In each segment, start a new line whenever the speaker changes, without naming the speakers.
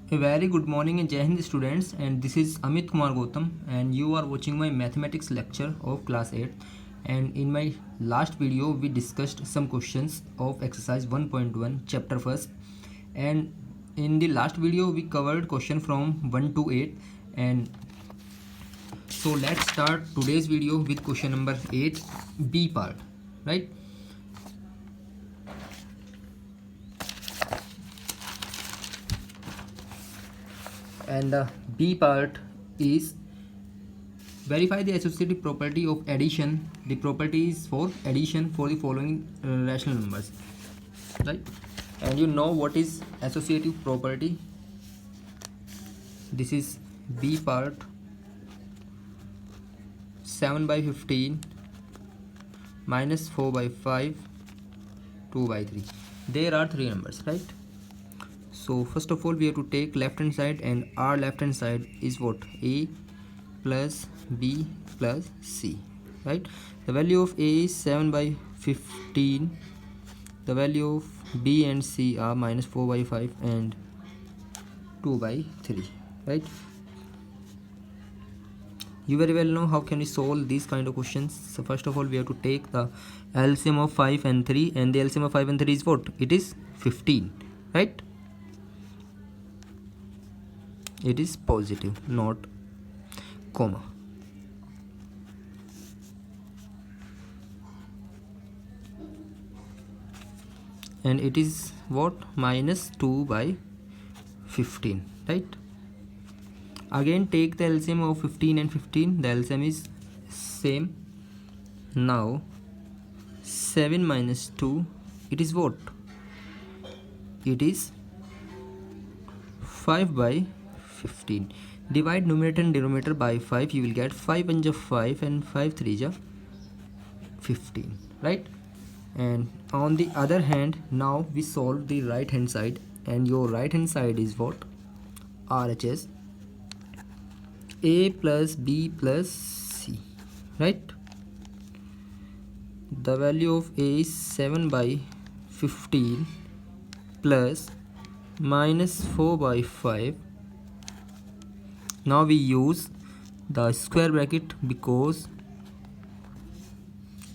A very good morning and Jai Hind students, and this is Amit Kumar Gautam and you are watching my mathematics lecture of class 8. And in my last video we discussed some questions of exercise 1.1 chapter 1st, and in the last video we covered question from 1 to 8. And so let's start today's video with question number 8, B part, right? And the B part is verify the associative property of addition. The property is for addition for the following rational numbers, right? And you know what is associative property. This is B part. 7 by 15 minus 4 by 5, 2 by 3. There are three numbers, right? So first of all we have to take left hand side, and our left hand side is what? A plus B plus C, right? The value of A is 7 by 15. The value of B and C are minus 4 by 5 and 2 by 3, right? You very well know how can we solve these kind of questions. So first of all we have to take the LCM of 5 and 3, and the LCM of 5 and 3 is what? It is 15, right? It is positive, not comma. And it is what? Minus 2 by 15, right? Again take the LCM of 15 and 15. The LCM is same. Now 7 minus 2, it is what? It is 5 by 15. Divide numerator and denominator by 5. You will get 5 1 5 and 5 3 15, right? And on the other hand, now we solve the right hand side, and your right hand side is what? RHS A plus B plus C, right? The value of A is 7 by 15 plus minus 4 by 5. Now we use the square bracket, because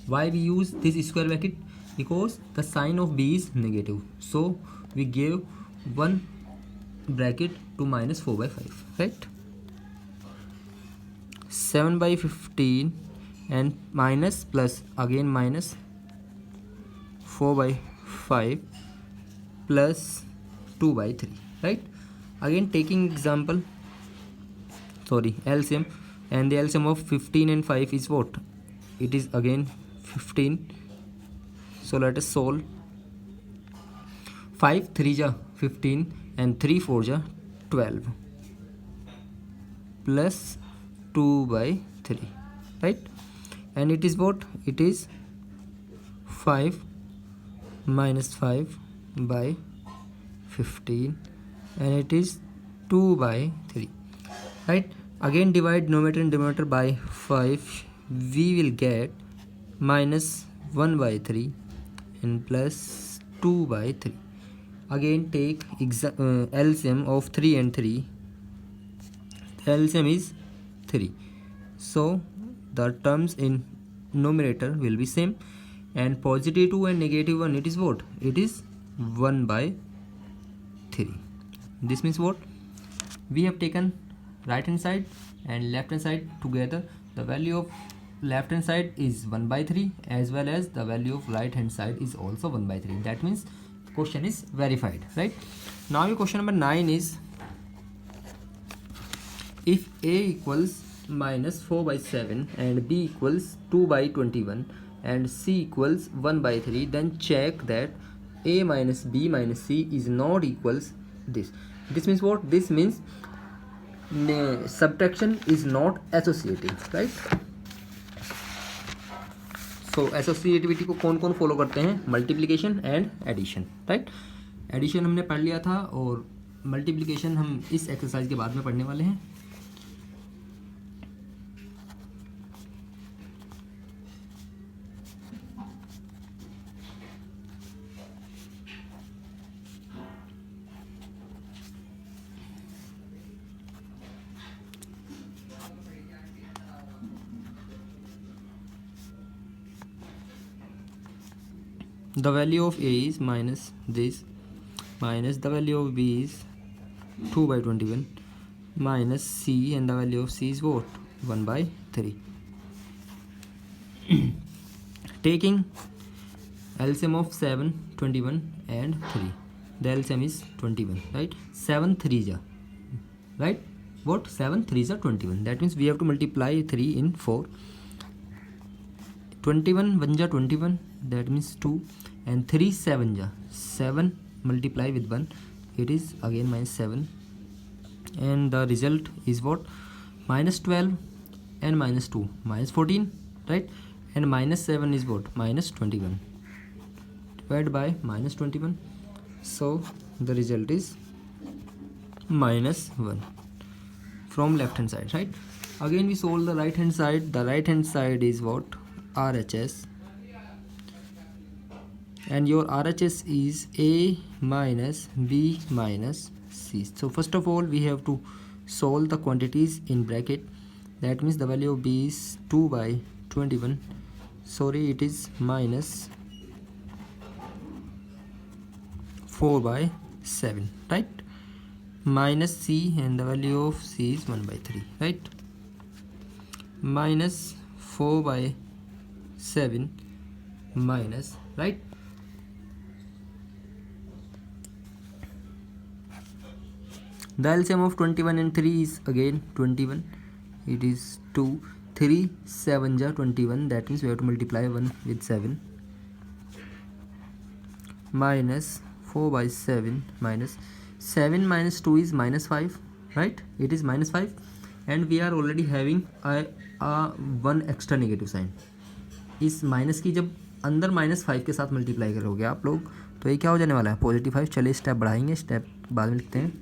why we use this square bracket? Because the sign of B is negative, so we give one bracket to minus 4 by 5, right? 7 by 15 and minus plus again minus 4 by 5 plus 2 by 3, right? Again taking example, LCM, and the LCM of 15 and 5 is what? It is again 15. So let us solve. 5 3 15 and 3 4 12 plus 2 by 3, right? And it is what? It is 5 minus 5 by 15, and it is 2 by 3, right? Again divide numerator and denominator by 5. We will get minus 1 by 3 and plus 2 by 3. Again take LCM of 3 and 3. The LCM is 3, so the terms in numerator will be same, and positive 2 and negative 1, it is what? It is 1 by 3. This means what? We have taken right hand side and left hand side together. The value of left hand side is 1 by 3, as well as the value of right hand side is also 1 by 3. That means the question is verified, right? Now your question number 9 is, if A equals minus 4 by 7 and B equals 2 by 21 and C equals 1 by 3, then check that A minus B minus C is not equals this. This means what? This means subtraction is not associative, right? So associativity को कौन कौन follow करते हैं? Multiplication and addition, right? Addition हमने पढ़ लिया था, और मल्टीप्लिकेशन हम इस एक्सरसाइज के बाद में पढ़ने वाले हैं. the value of A is minus this, minus the value of B is 2 by 21, minus C, and the value of C is what? 1 by 3. Taking LCM of 7, 21 and 3. The LCM is 21, right? 7 3s are, right? What? 7 3s are 21. That means we have to multiply 3 in 4. 21 1 ja 21, that means 2, and 3 7 ja 7, multiply with 1, it is again minus 7, and the result is what? Minus 12 and minus 2, minus 14, right? And minus 7 is what? Minus 21 divided by minus 21. So the result is minus 1 from left hand side, right? Again we solve the right hand side. The right hand side is what? RHS, and your RHS is A minus B minus C. So first of all we have to solve the quantities in bracket. That means the value of B is 2 by 21, sorry, it is minus 4 by 7, right? Minus C, and the value of C is 1 by 3, right? Minus 4 by 7 minus, right? The LCM of 21 and 3 is again 21. It is 2. 3 7 ja 21. That means we have to multiply 1 with 7. Minus 4 by 7 minus 7 minus 2 is minus 5, right? It is minus 5, and we are already having a one extra negative sign. इस minus की जब अंदर minus 5 के साथ multiply करोगे आप लोग तो ये क्या हो जाने वाला है? पॉजिटिव 5. चलिए स्टेप बढ़ाएंगे, स्टेप बाद में लिखते हैं.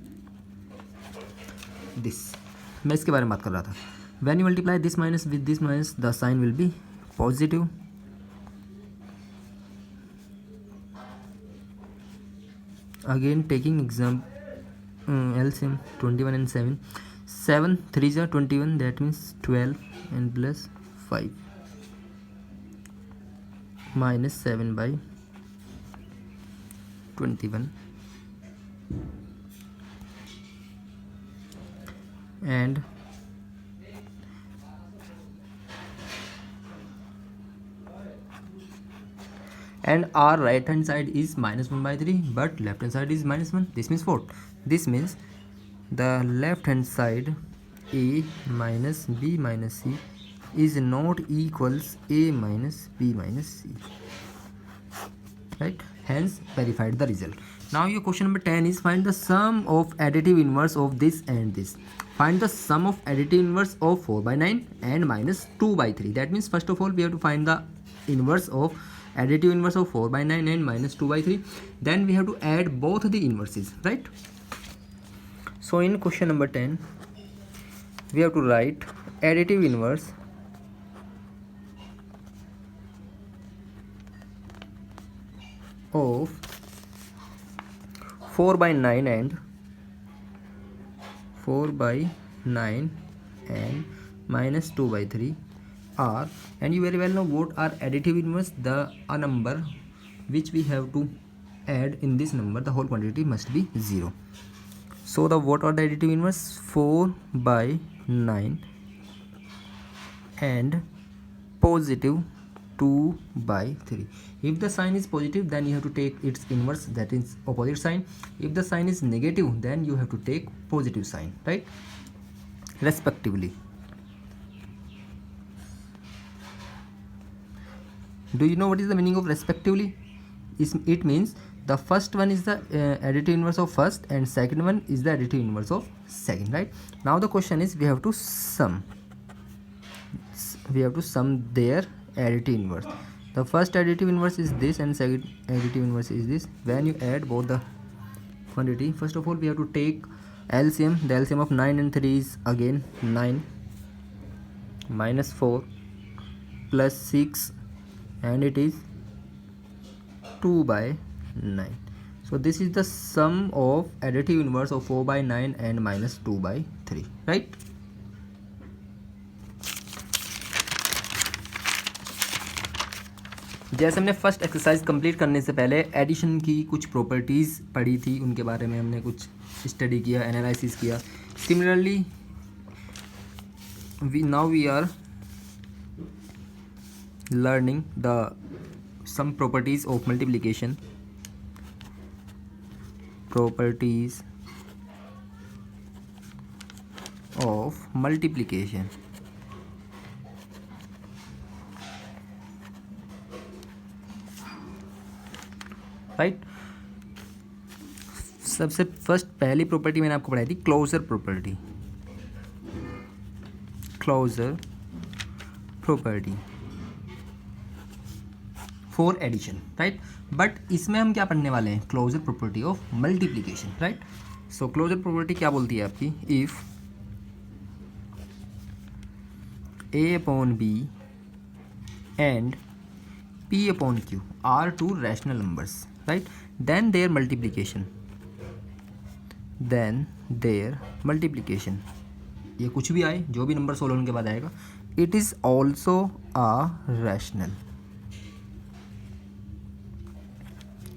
दिस, मैं इसके बारे में बात कर रहा था. When you multiply this minus with this minus, the sign will be positive. Again taking exam LCM 21 and 7. 7 3s are 21, that means 12 and plus 5 minus 7 by 21, and our right hand side is minus 1 by 3, but left hand side is minus 1. This means what? This means the left hand side A minus B minus C is not equals A minus B minus C, right? Hence verified the result. Now your question number 10 is find the sum of additive inverse of this and this. Find the sum of additive inverse of 4 by 9 and minus 2 by 3. That means first of all we have to find the inverse of additive inverse of 4 by 9 and minus 2 by 3. Then we have to add both the inverses, right? So in question number 10 we have to write additive inverse of 4 by 9 and 4 by 9 and minus 2 by 3 are, and you very well know what are additive inverse. A number which we have to add in this number, the whole quantity must be 0. So the what are the additive inverse? 4 by 9 and positive 2 by 3. If the sign is positive, then you have to take its inverse, that is opposite sign. If the sign is negative, then you have to take positive sign, right? Respectively. Do you know what is the meaning of respectively? It means the first one is the additive inverse of first, and second one is the additive inverse of second, right? Now the question is we have to sum. We have to sum their additive inverse. The first additive inverse is this, and second additive inverse is this. When you add both the quantity, first of all we have to take LCM. The LCM of 9 and 3 is again 9 minus 4 plus 6, and it is 2 by 9. So this is the sum of additive inverse of 4 by 9 and minus 2 by 3, right? जैसे हमने first exercise complete करने से पहले addition की कुछ properties पढ़ी थी, उनके बारे में हमने कुछ स्टडी किया, एनालिसिस किया. Similarly we are learning the some properties of multiplication. Properties of multiplication. Right. सबसे फर्स्ट पहली प्रॉपर्टी मैंने आपको पढ़ाई थी closure property. Closure property for addition. Right. But इसमें हम क्या पढ़ने वाले हैं? Closure property of multiplication. Right. So closure property क्या बोलती है आपकी? If a upon b and p upon q are two rational numbers, right, then their multiplication ये कुछ भी आए, जो भी नंबर सोल्व होने के बाद आएगा, it is also a rational,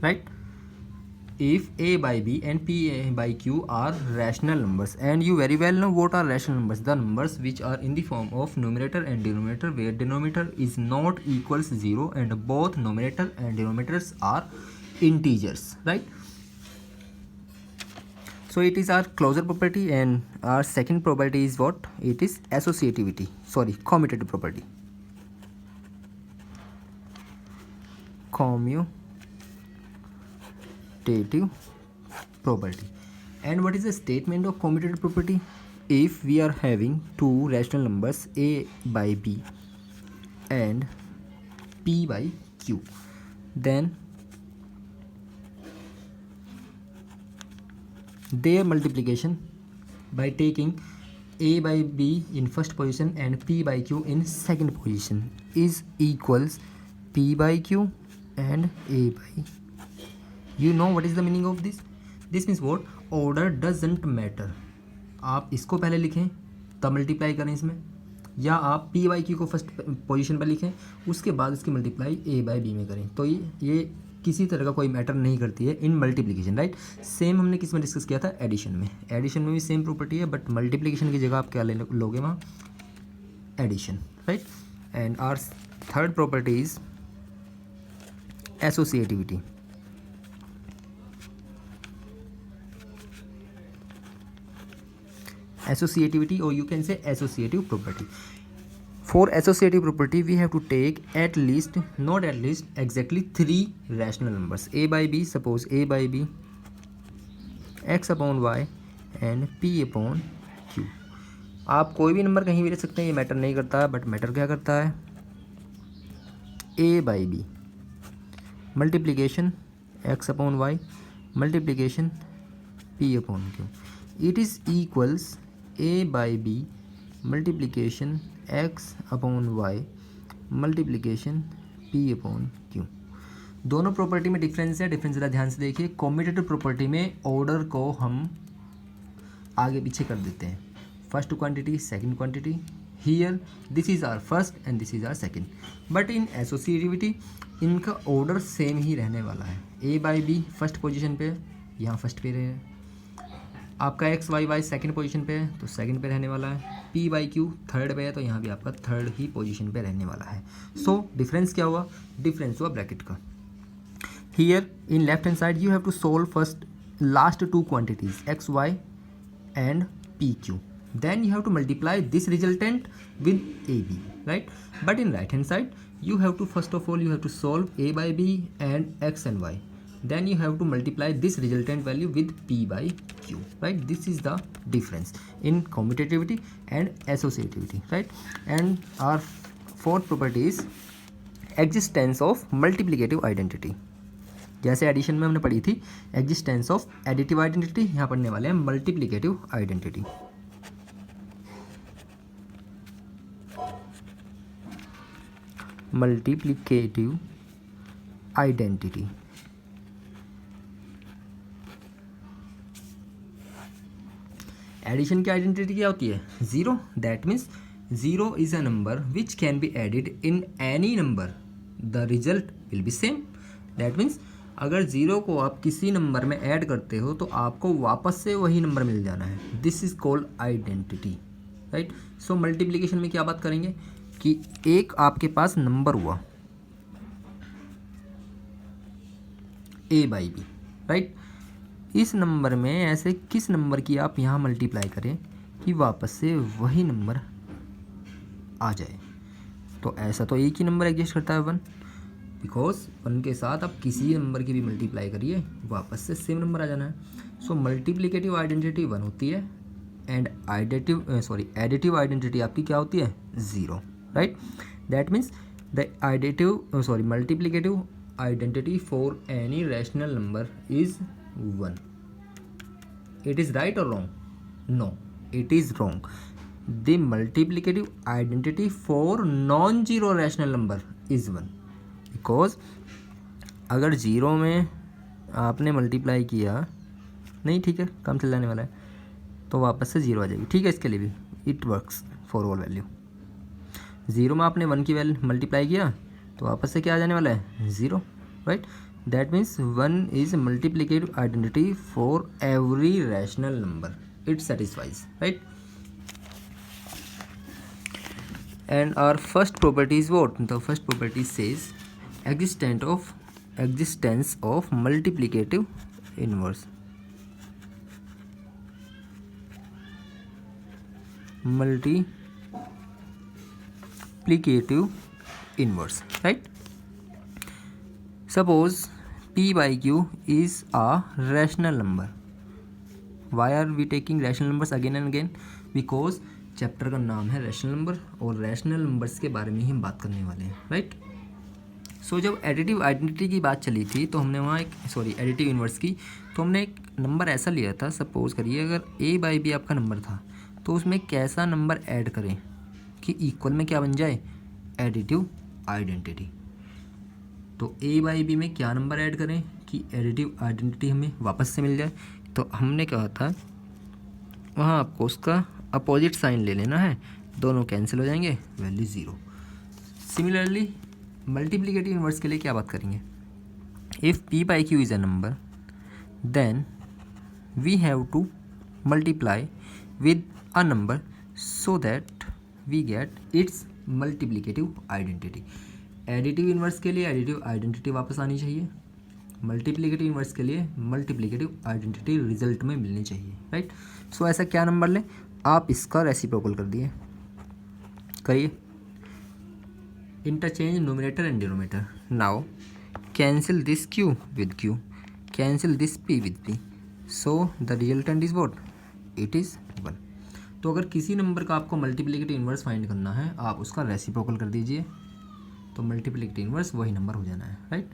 right. If a by b and p by q are rational numbers, and you very well know what are rational numbers, the numbers which are in the form of numerator and denominator, where denominator is not equals 0 and both numerator and denominators are integers, right. So it is our closure property, and our second property is what? It is associativity, sorry, commutative property. Commutative property. And what is the statement of commutative property? If we are having two rational numbers a by b and p by q, then their multiplication by taking a by b in first position and p by q in second position is equals p by q and a by. You know what is the meaning of this? This means what? Order doesn't matter. आप इसको पहले लिखें तब multiply करें इसमें, या आप p by q को फर्स्ट पोजीशन पर लिखें उसके बाद इसकी मल्टीप्लाई a बाई b में करें, तो ये किसी तरह का कोई मैटर नहीं करती है इन मल्टीप्लिकेशन. राइट. सेम हमने किस में डिस्कस किया था? एडिशन में. एडिशन में भी सेम प्रॉपर्टी है, बट मल्टीप्लिकेशन की जगह आप क्या लोगे वहाँ? Addition. Right. And our third property is associativity. Associativity, or you can say associative property. For associative property we have to take at least, not at least, exactly three rational numbers a by b. Suppose a by b, x upon y and p upon q. आप कोई भी number कहीं भी ले सकते हैं, ये matter नहीं करता है, बट मैटर क्या करता है? a by b multiplication x upon y multiplication p upon q. It is equals a by b multiplication x upon y multiplication p upon q. दोनों प्रॉपर्टी में डिफरेंस है. डिफरेंस ज़रा ध्यान से देखिए. कॉम्यूटेटिव प्रॉपर्टी में ऑर्डर को हम आगे पीछे कर देते हैं. First quantity, second quantity. Here this is our first and this is our second. But in associativity इनका ऑर्डर सेम ही रहने वाला है. a by B first position पे, यहाँ फर्स्ट पे रहे. आपका X Y Y second position पे है तो सेकंड पे रहने वाला है. पी बाई क्यू थर्ड पे है तो यहाँ भी आपका थर्ड ही पोजीशन पे रहने वाला है. सो डिफरेंस क्या हुआ? डिफरेंस हुआ ब्रैकेट का. Here in left hand side you have to solve first last two quantities X Y and P Q. Then you have to multiply this resultant with A B. Right. But in right hand side you have to first of all you have to solve a by b and x and y. Then you have to multiply this resultant value with p by q. Right. This is the difference in commutativity and associativity. Right. And our fourth property is existence of multiplicative identity. जैसे addition में हमने पढ़ी थी existence of additive identity, यहाँ पढ़ने वाले हैं multiplicative identity. Multiplicative identity. Addition की आइडेंटिटी क्या होती है? Zero. That means zero is a number which can be added in any number. The result will be same. That means अगर 0 को आप किसी नंबर में ऐड करते हो तो आपको वापस से वही नंबर मिल जाना है। This is called identity, right. So multiplication में क्या बात करेंगे कि एक आपके पास नंबर हुआ a बाई बी, राइट। इस नंबर में ऐसे किस नंबर की आप यहाँ मल्टीप्लाई करें कि वापस से वही नंबर आ जाए। तो ऐसा तो एक ही नंबर एग्जिस्ट करता है 1, बिकॉज 1 के साथ आप किसी नंबर की भी मल्टीप्लाई करिए वापस से सेम नंबर आ जाना है। सो मल्टीप्लिकेटिव आइडेंटिटी 1 होती है एंड एडिटिव आइडेंटिटी आपकी क्या होती है 0, right. That means the multiplicative identity for any rational number is 1. It is right or wrong? No, it is wrong. The multiplicative identity for non-zero rational number is 1, because अगर 0 में आपने multiply किया नहीं, ठीक है, कम चल जाने वाला है, तो वापस से 0 आ जाएगी। ठीक है, इसके लिए भी it works for all value. 0 में आपने 1 की वैल्यू मल्टीप्लाई किया तो वापस से क्या आ जाने वाला है 0, right. That means 1 is multiplicative identity for every rational number, it satisfies, right. And our first property is what? The first property says existence of multiplicative inverse, right? Suppose p by q is a rational number. Why are we taking rational numbers again and again? Because chapter का नाम है rational number और rational numbers के बारे में ही हम बात करने वाले हैं, राइट। सो जब एडिटिव आइडेंटिटी की बात चली थी तो हमने वहाँ एडिटिव इन्वर्स की, तो हमने एक नंबर ऐसा लिया था, सपोज करिए अगर a बाई बी आपका नंबर था तो उसमें कैसा नंबर ऐड करें कि इक्वल में क्या बन जाए, एडिटिव आइडेंटिटी। तो a बाई बी में क्या नंबर ऐड करें कि एडिटिव आइडेंटिटी हमें वापस से मिल जाए। तो हमने कहा था वहाँ आपको उसका अपोजिट साइन ले लेना है, दोनों कैंसिल हो जाएंगे, वैल्यू 0। सिमिलरली मल्टीप्लिकेटिव इन्वर्स के लिए क्या बात करेंगे? If p by q is a number then we have to multiply with a number so that we get its multiplicative identity. Additive inverse के लिए एडिटिव आइडेंटिटी वापस आनी चाहिए, मल्टीप्लिकेटिव इन्वर्स के लिए मल्टीप्लिकेटिव आइडेंटिटी रिजल्ट में मिलनी चाहिए, राइट। सो ऐसा क्या नंबर लें, आप इसका रेसिप्रोकल कर दिए, करिए interchange nominator and denominator. Now cancel this q with q, cancel this p with p, so the resultant is what, it is 1। तो अगर किसी नंबर का आपको मल्टीप्लिकेटिव इन्वर्स फाइंड करना है आप उसका रेसिप्रोकल कर दीजिए, तो मल्टीप्लिकेटिव इन्वर्स वही नंबर हो जाना है, राइट।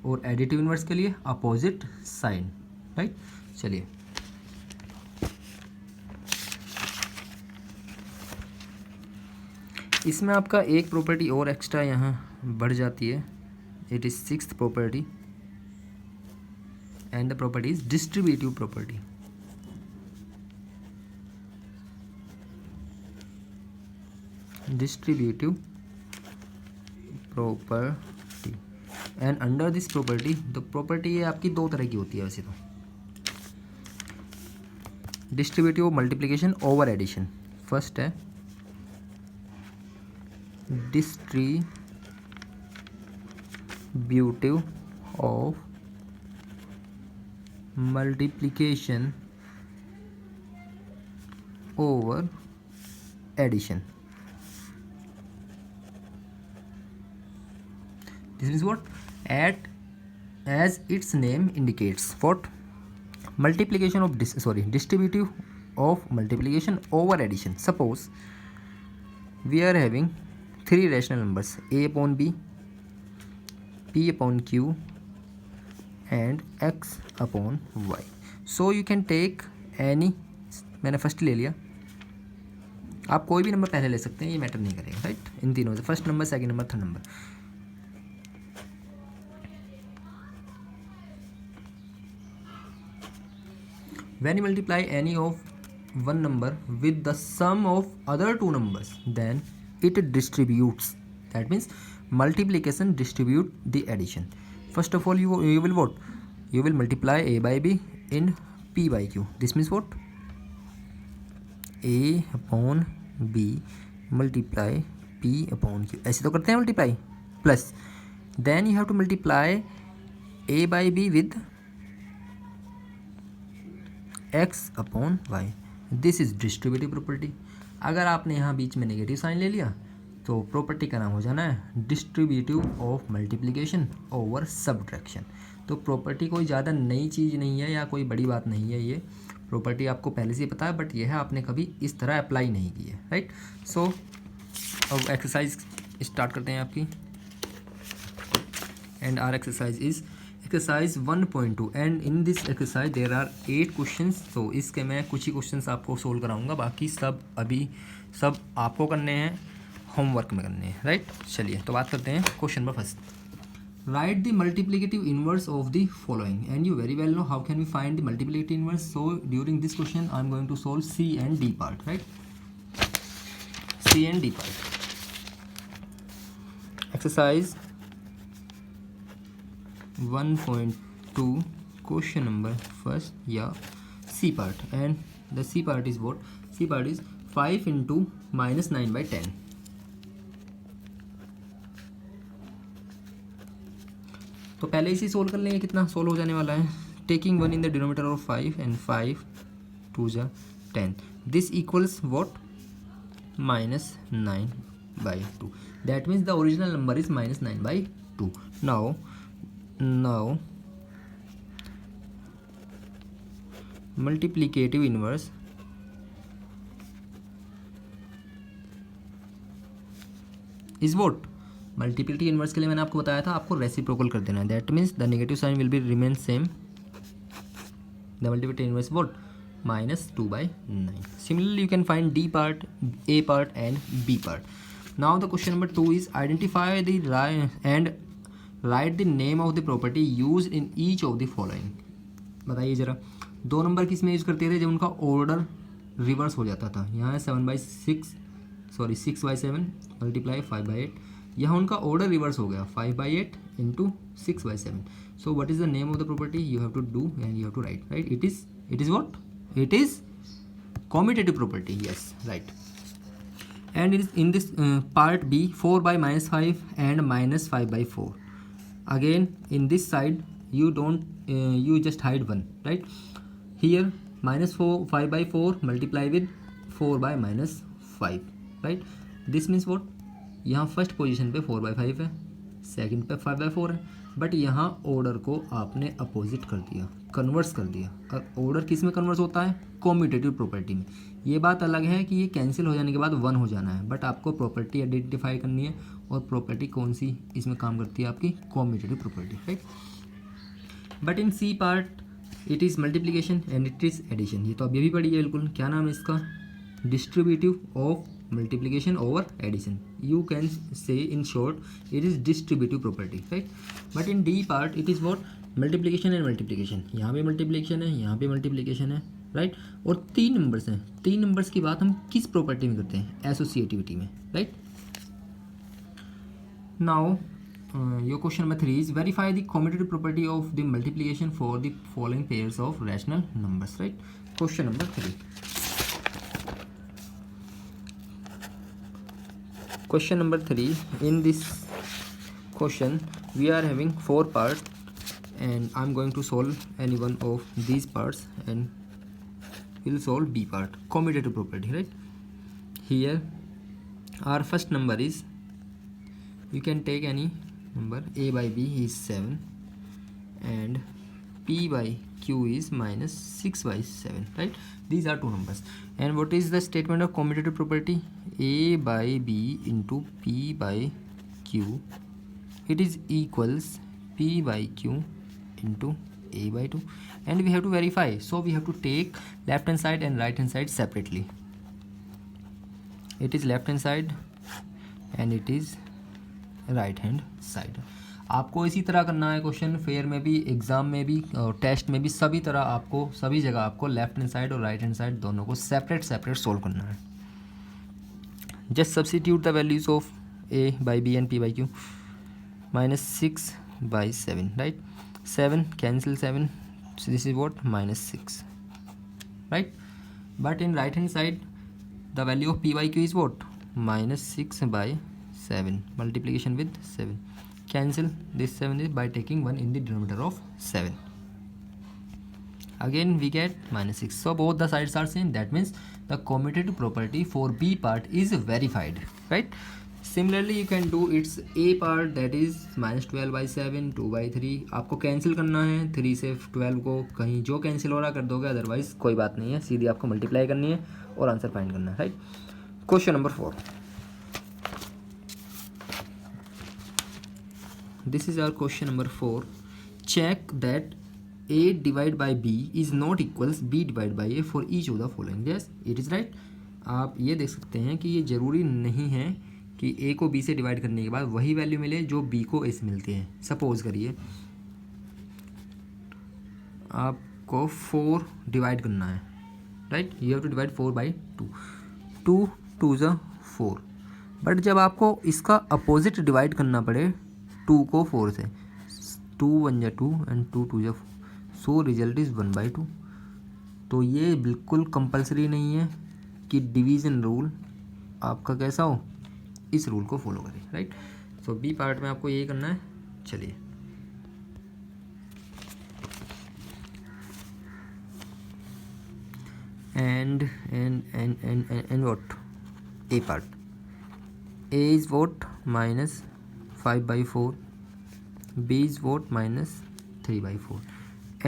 और एडिटिव इन्वर्स के लिए अपोजिट साइन, राइट। चलिए इसमें आपका एक प्रॉपर्टी और एक्स्ट्रा यहाँ बढ़ जाती है, it is 6th property and the property is distributive property. Distributive property and under this property, the property ये आपकी दो तरह की होती है वैसे तो, distributive multiplication over addition. First है distributive of multiplication over addition. This means what? As its name indicates, what? Multiplication of distributive of multiplication over addition. Suppose we are having 3 rational numbers, a upon b, p upon q and x upon y. So you can take any, मैंने first ले लिया, आप कोई भी number पहले ले सकते हैं, ये मैटर नहीं करेगा, राइट। इन तीनों से first number, second number, third number. When you multiply any of one number with the sum of other two numbers, then it distributes. That means multiplication distribute the addition. First of all, you will what? You will multiply a by b in p by q. This means what? a upon b multiply p upon q. ऐसे तो करते हैं multiply. Plus then you have to multiply a by b with x upon y. This is distributive property. अगर आपने यहाँ बीच में negative sign ले लिया तो प्रॉपर्टी का नाम हो जाना है distributive of multiplication over subtraction. तो प्रॉपर्टी कोई ज़्यादा नई चीज़ नहीं है या कोई बड़ी बात नहीं है. ये प्रॉपर्टी आपको पहले से पता है, बट यह है आपने कभी इस तरह अप्लाई नहीं की है, राइट. सो अब एक्सरसाइज स्टार्ट करते हैं आपकी. And our exercise is exercise 1.2 and in this exercise there are 8 questions. तो इसके मैं कुछ ही क्वेश्चंस आपको सोल्व कराऊंगा, बाकी सब आपको करने हैं, होमवर्क में करने हैं, राइट. चलिए तो बात करते हैं question number first. Write the multiplicative inverse of the following and you very well know how can we find the multiplicative inverse. So during this question I am going to solve C and D part, right. C and D part. Exercise 1.2 question number first या C part, and the C part is what? C part is 5 into minus 9 by 10. तो पहले इसी solve कर लेंगे. कितना solve हो जाने वाला है? Taking 1 in the denominator of 5 and 5 2 जा 10. This equals what? minus 9 by 2. That means the original number is minus 9 by 2. Now multiplicative inverse is what? Multiplicative inverse के लिए मैंने आपको बताया था आपको रेसिप्रोकल कर देना है. That means the negative sign will be remain same. The multiplicative inverse what? -2/9. Similarly you can find D part, A part and B part. Now the question number 2 is identify the and write the name of the property used in each of the following. बताइए जरा. 2 number किस में use करते थे जब उनका order reverse हो जाता था. यहाँ है 6/7 मल्टीप्लाई 5/8. यहाँ उनका ऑर्डर रिवर्स हो गया 5/8 into 6/7. So what is the name of the property? You have to do and you have to write, right. It is what? It is commutative property. Yes, right. And it is in this part B 4/-5 and -5/4. Again in this side you don't you just hide 1, right. Here -5/4 multiply with 4/-5, right. This means what? यहाँ first position पे 4/5 है, second पे 5/4 है, but यहाँ order को आपने opposite कर दिया, कन्वर्स कर दिया. और ऑर्डर किस में कन्वर्स होता है? कॉम्यूटेटिव प्रॉपर्टी में. ये बात अलग है कि ये कैंसिल हो जाने के बाद 1 हो जाना है, बट आपको प्रॉपर्टी आइडेंटिफाई करनी है. और प्रॉपर्टी कौन सी इसमें काम करती है? आपकी commutative property, right. But in C part it is multiplication and it is addition. ये तो अब ये भी पढ़ी है बिल्कुल. क्या नाम है इसका? Distributive of multiplication over addition. You can say in short it is distributive property, right. But in D part it is what? Multiplication and multiplication. यहाँ पे multiplication है, यहाँ पे multiplication है, right. और 3 नंबर्स हैं. 3 नंबर्स की बात हम किस प्रॉपर्टी में करते हैं? एसोसिएटिविटी में, right. Now your question number 3 is verify the commutative property of the multiplication for the following pairs of rational numbers, right. Question number 3. Question number 3. In this question we are having 4 parts and I'm going to solve any one of these parts and we'll solve B part, commutative property, right. Here our first number is, you can take any number. A by B is 7 and P by Q is -6/7, right. These are 2 numbers. And what is the statement of commutative property? A by B into P by Q, it is equals P by Q into A by 2. And we have to verify, so we have to take left hand side and right hand side separately. It is left hand side and it is right hand side. आपको इसी तरह करना है. Question fair में भी, exam में भी और टेस्ट में भी, सभी तरह आपको, सभी जगह आपको लेफ्ट हैंड साइड और राइट हैंड साइड दोनों को सेपरेट सोल्व करना है. Just substitute the values of a by b and p by q, minus 6 by 7, right? 7 cancel 7, so this is what, minus 6, right? But in right hand side the value of p by q is what, minus 6 by 7, multiplication with 7, cancel this 7 is by taking 1 in the denominator of 7, again we get minus 6. So both the sides are same, that means the commutative property for b part is verified, right? Similarly you can do its a part, that is minus 12 by 7, 2 by 3. आपको cancel करना है 3 से 12 को, कहीं जो cancel हो रहा कर दोगे, अदरवाइज कोई बात नहीं है, सीधी आपको मल्टीप्लाई करनी है और आंसर फाइंड करना है, right? Question number 4, this is our question number 4. Check that a divided by b is not equals b divided by a for each of the following. Yes, it is right. आप ये देख सकते हैं कि ये ज़रूरी नहीं है कि a को b से डिवाइड करने के बाद वही वैल्यू मिले जो b को a से मिलती है. सपोज करिए आपको 4 डिवाइड करना है, right? You have to divide 4 by 2, 2 2 ज़ा 4, बट जब आपको इसका अपोजिट डिवाइड करना पड़े 2 को 4 से, 2 1 जा 2 एंड 2 2 जा 4, सो रिजल्ट इज़ 1 बाई 2. तो ये बिल्कुल कंपलसरी नहीं है कि डिवीज़न रूल आपका कैसा हो, इस रूल को फॉलो करें, राइट? सो बी पार्ट में आपको यही करना है. चलिए and what A part, A is what minus 5 by 4, b is what, minus 3 by 4,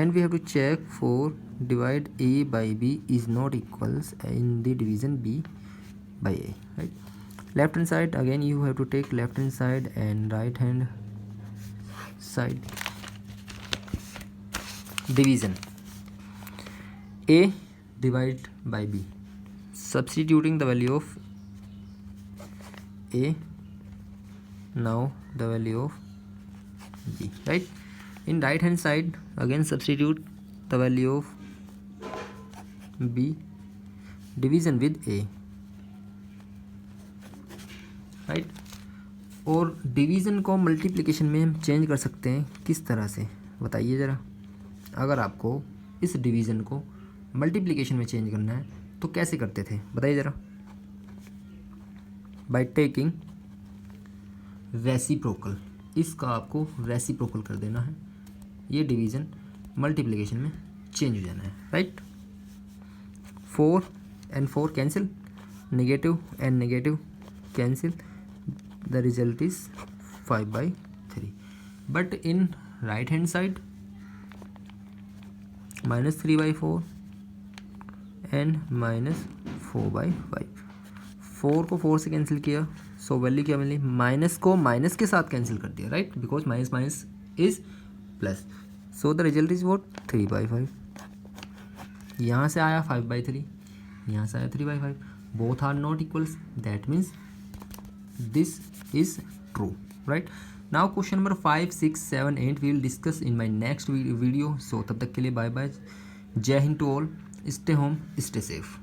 and we have to check for divide a by b is not equals in the division b by a, right? Left hand side, again you have to take left hand side and right hand side division. A divide by b, substituting the value of a, now the value of b, right? In right hand side again substitute the value of b, division with a, right? और division को multiplication में हम change कर सकते हैं, किस तरह से बताइए ज़रा. अगर आपको इस डिवीज़न को मल्टीप्लिकेशन में चेंज करना है तो कैसे करते थे बताइए ज़रा. बाय टेकिंग रेसिप्रोकल, इसका आपको रेसिप्रोकल कर देना है, ये डिवीज़न मल्टीप्लिकेशन में चेंज हो जाना है, right? 4 and 4 cancel, negative and negative cancel, the result is 5 by 3. But in right hand side minus 3 by 4 and minus 4 by 5. 4 को 4 से कैंसिल किया, सो वैल्यू क्या मिली, माइनस को माइनस के साथ कैंसिल कर दिया, right? Because minus minus is plus, so the result is what, 3 by 5. यहाँ से आया 5 by 3, यहाँ से आया 3 by 5, both are not equals, that means this is true, right? Now question number 5 6 7 8 we will discuss in my next video. So तब तक के लिए बाय बाय, जय हिंद to all, stay home stay safe.